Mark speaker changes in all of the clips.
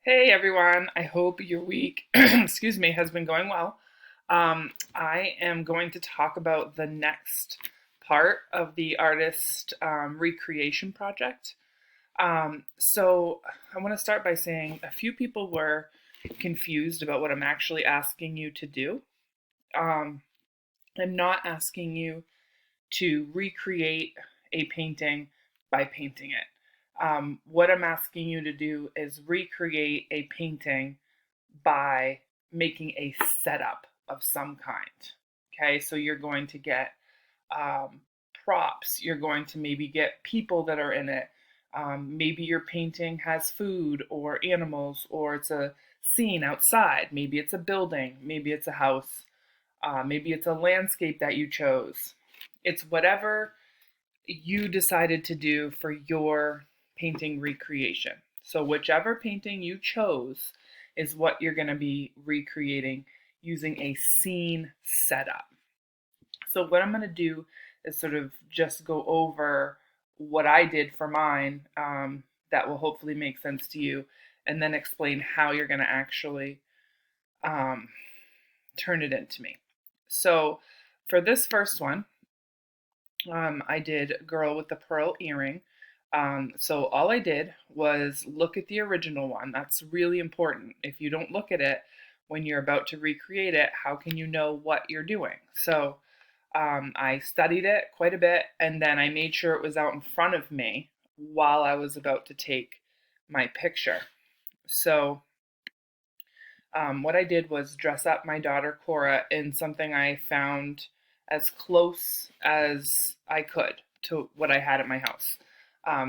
Speaker 1: Hey everyone, I hope your week, excuse me, has been going well. I am going to talk about the next part of the artist recreation project. So I want to start by saying a few people were confused about what I'm actually asking you to do. Um, I'm not asking you to recreate a painting by painting it. What I'm asking you to do is recreate a painting by making a setup of some kind. Okay, so you're going to get um, props, you're going to maybe get people that are in it. Maybe your painting has food or animals, or it's a scene outside. Maybe it's a building, maybe it's a house, maybe it's a landscape that you chose. It's whatever you decided to do for your painting recreation. So, whichever painting you chose is what you're going to be recreating using a scene setup. So, what I'm going to do is sort of just go over what I did for mine that will hopefully make sense to you, and then explain how you're going to actually um, turn it into me. So, for this first one, I did Girl with the Pearl Earring. So all I did was look at the original one. That's really important. If you don't look at it when you're about to recreate it, how can you know what you're doing? So I studied it quite a bit, and then I made sure it was out in front of me while I was about to take my picture. So what I did was dress up my daughter Cora in something I found as close as I could to what I had at my house.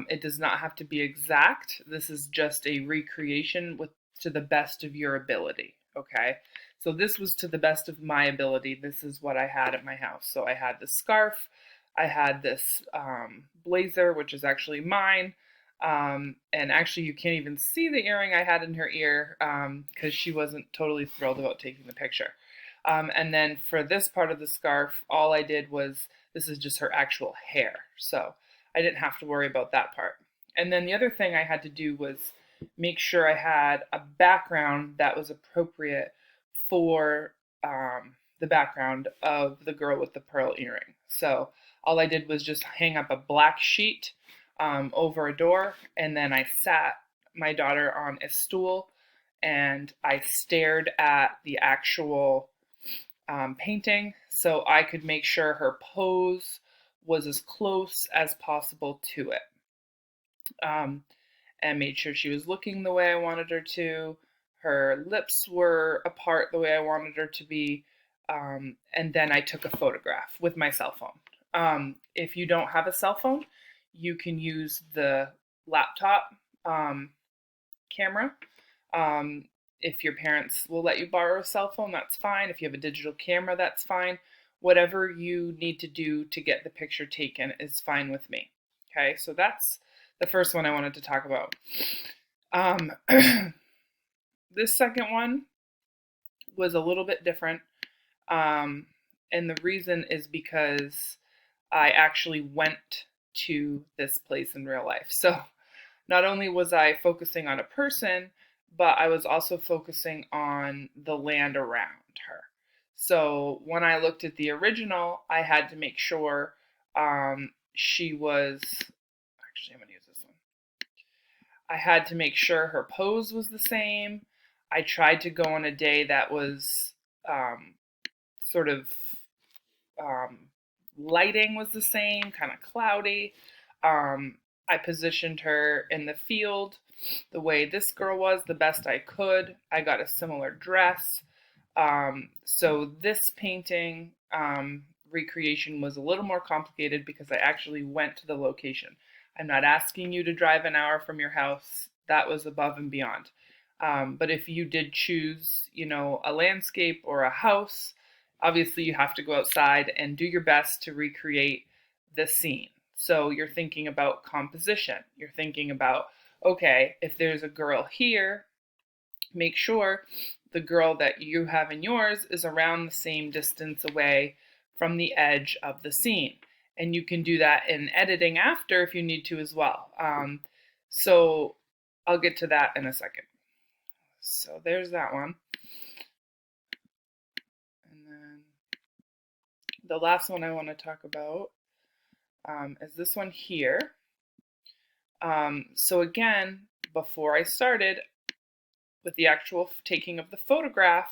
Speaker 1: It does not have to be exact. This is just a recreation with to the best of your ability. Okay, so this was to the best of my ability. This is what I had at my house. So I had the scarf, I had this blazer, which is actually mine. And actually, you can't even see the earring I had in her ear because she wasn't totally thrilled about taking the picture. And then for this part of the scarf, all I did was this is just her actual hair. So I didn't have to worry about that part. And then the other thing I had to do was make sure I had a background that was appropriate for the background of the girl with the pearl earring. So all I did was just hang up a black sheet over a door, and then I sat my daughter on a stool and I stared at the actual painting so I could make sure her pose was as close as possible to it. Um, and made sure she was looking the way I wanted her to. Her lips were apart the way I wanted her to be. And then I took a photograph with my cell phone. If you don't have a cell phone, you can use the laptop camera. Um, if your parents will let you borrow a cell phone, that's fine. If you have a digital camera, that's fine. Whatever you need to do to get the picture taken is fine with me. Okay, so that's the first one I wanted to talk about. Um, this second one was a little bit different. Um, and the reason is because I actually went to this place in real life. So not only was I focusing on a person, but I was also focusing on the land around her. So when I looked at the original, I had to make sure she was. Actually, I'm going to use this one. I had to make sure her pose was the same. I tried to go on a day that was um, sort of um, lighting was the same, kind of cloudy. I positioned her in the field the way this girl was the best I could. I got a similar dress. So this painting recreation was a little more complicated because I actually went to the location. I'm not asking you to drive an hour from your house. That was above and beyond. But if you did choose, a landscape or a house, obviously you have to go outside and do your best to recreate the scene. So you're thinking about composition. You're thinking about, okay, if there's a girl here, make sure the girl that you have in yours is around the same distance away from the edge of the scene. And you can do that in editing after if you need to as well. So I'll get to that in a second. So there's that one. And then the last one I want to talk about is this one here. So again, before I started with the actual taking of the photograph,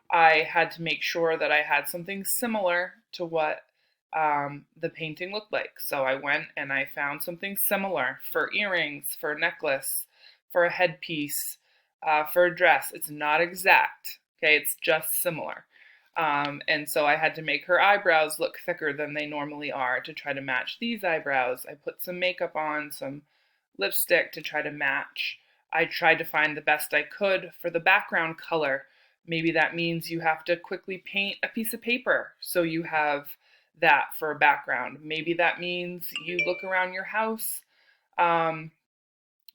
Speaker 1: I had to make sure that I had something similar to what the painting looked like. So I went and I found something similar for earrings, for a necklace, for a headpiece, for a dress. It's not exact, okay? It's just similar. And so I had to make her eyebrows look thicker than they normally are to try to match these eyebrows. I put some makeup on, some lipstick to try to match. I tried to find the best I could for the background color. Maybe that means you have to quickly paint a piece of paper so you have that for a background. Maybe that means you look around your house and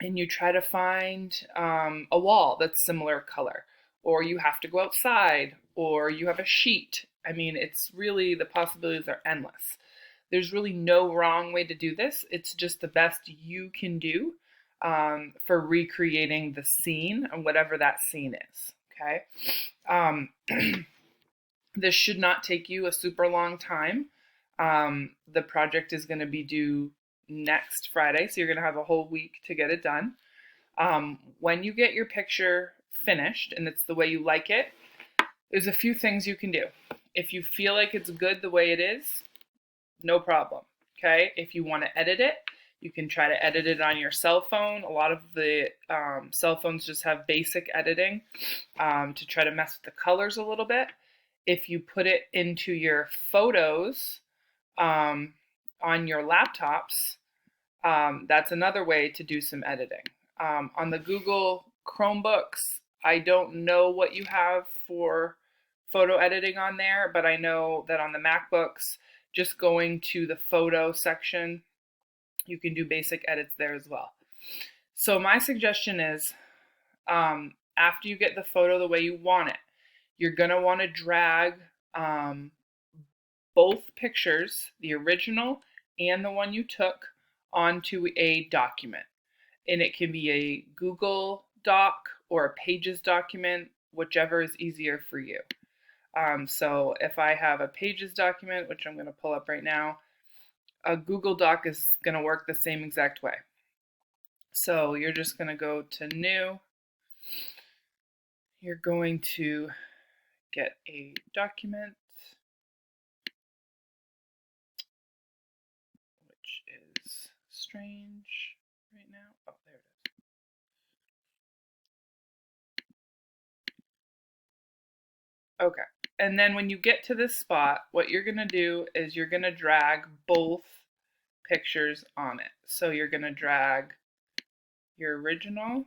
Speaker 1: you try to find a wall that's similar color, or you have to go outside, or you have a sheet. I mean, it's really, the possibilities are endless. There's really no wrong way to do this. It's just the best you can do for recreating the scene and whatever that scene is. Okay. Um, this should not take you a super long time. The project is going to be due next Friday, so you're going to have a whole week to get it done. When you get your picture finished and it's the way you like it, there's a few things you can do. If you feel like it's good the way it is, no problem. Okay. If you want to edit it, you can try to edit it on your cell phone. A lot of the cell phones just have basic editing to try to mess with the colors a little bit. If you put it into your photos on your laptops, that's another way to do some editing. On the Google Chromebooks, I don't know what you have for photo editing on there, but I know that on the MacBooks, just going to the photo section, you can do basic edits there as well. So my suggestion is, after you get the photo the way you want it, you're going to want to drag both pictures, the original and the one you took, onto a document. And it can be a Google Doc or a Pages document, whichever is easier for you. So if I have a Pages document, which I'm going to pull up right now, a Google Doc is going to work the same exact way. So you're just going to go to New. You're going to get a document, which is strange right now. Oh, there it is. Okay. And then when you get to this spot, what you're going to do is you're going to drag both pictures on it. So you're going to drag your original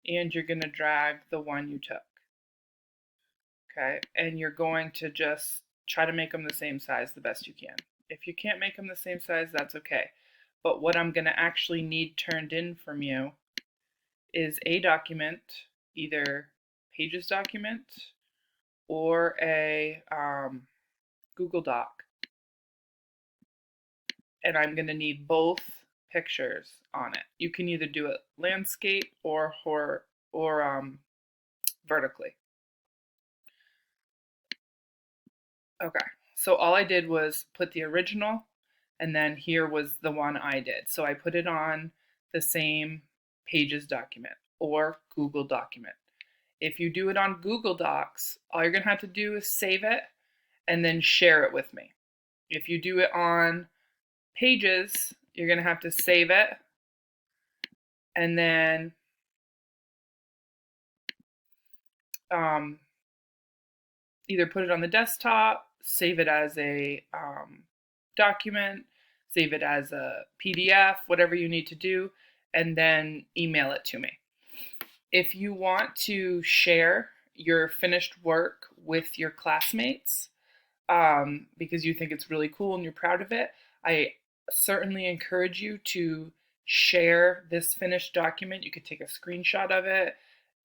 Speaker 1: and you're going to drag the one you took. Okay. And you're going to just try to make them the same size the best you can. If you can't make them the same size, that's okay. But what I'm going to actually need turned in from you is a document, either Pages document or a Google Doc. And I'm going to need both pictures on it. You can either do it landscape or vertically. Okay, so all I did was put the original, and then here was the one I did. So I put it on the same Pages document or Google document. If you do it on Google Docs, all you're going to have to do is save it and then share it with me. If you do it on Pages, you're going to have to save it and then either put it on the desktop, save it as a document, save it as a PDF, whatever you need to do, and then email it to me. If you want to share your finished work with your classmates because you think it's really cool and you're proud of it, I certainly encourage you to share this finished document. You could take a screenshot of it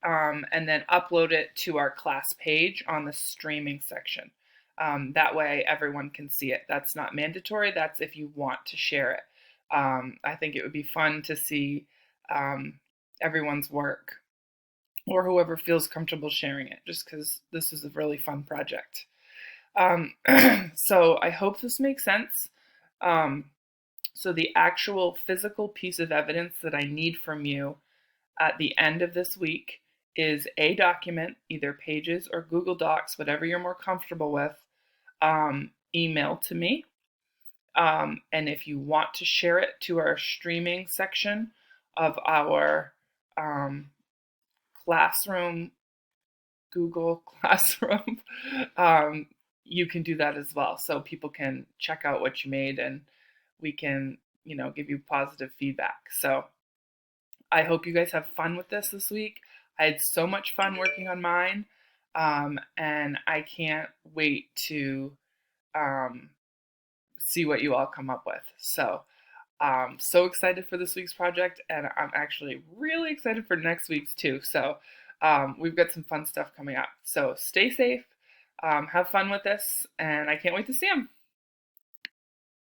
Speaker 1: and then upload it to our class page on the streaming section. That way everyone can see it. That's not mandatory. That's if you want to share it. I think it would be fun to see everyone's work or whoever feels comfortable sharing it, just because this is a really fun project. So I hope this makes sense. Um, so the actual physical piece of evidence that I need from you at the end of this week is a document, either Pages or Google Docs, whatever you're more comfortable with, email to me. And if you want to share it to our streaming section of our classroom, Google Classroom, um, you can do that as well. So people can check out what you made and we can, give you positive feedback. So I hope you guys have fun with this week. I had so much fun working on mine. And I can't wait to um, see what you all come up with. So excited for this week's project, and I'm actually really excited for next week's too. So we've got some fun stuff coming up. So stay safe, have fun with this, and I can't wait to see them.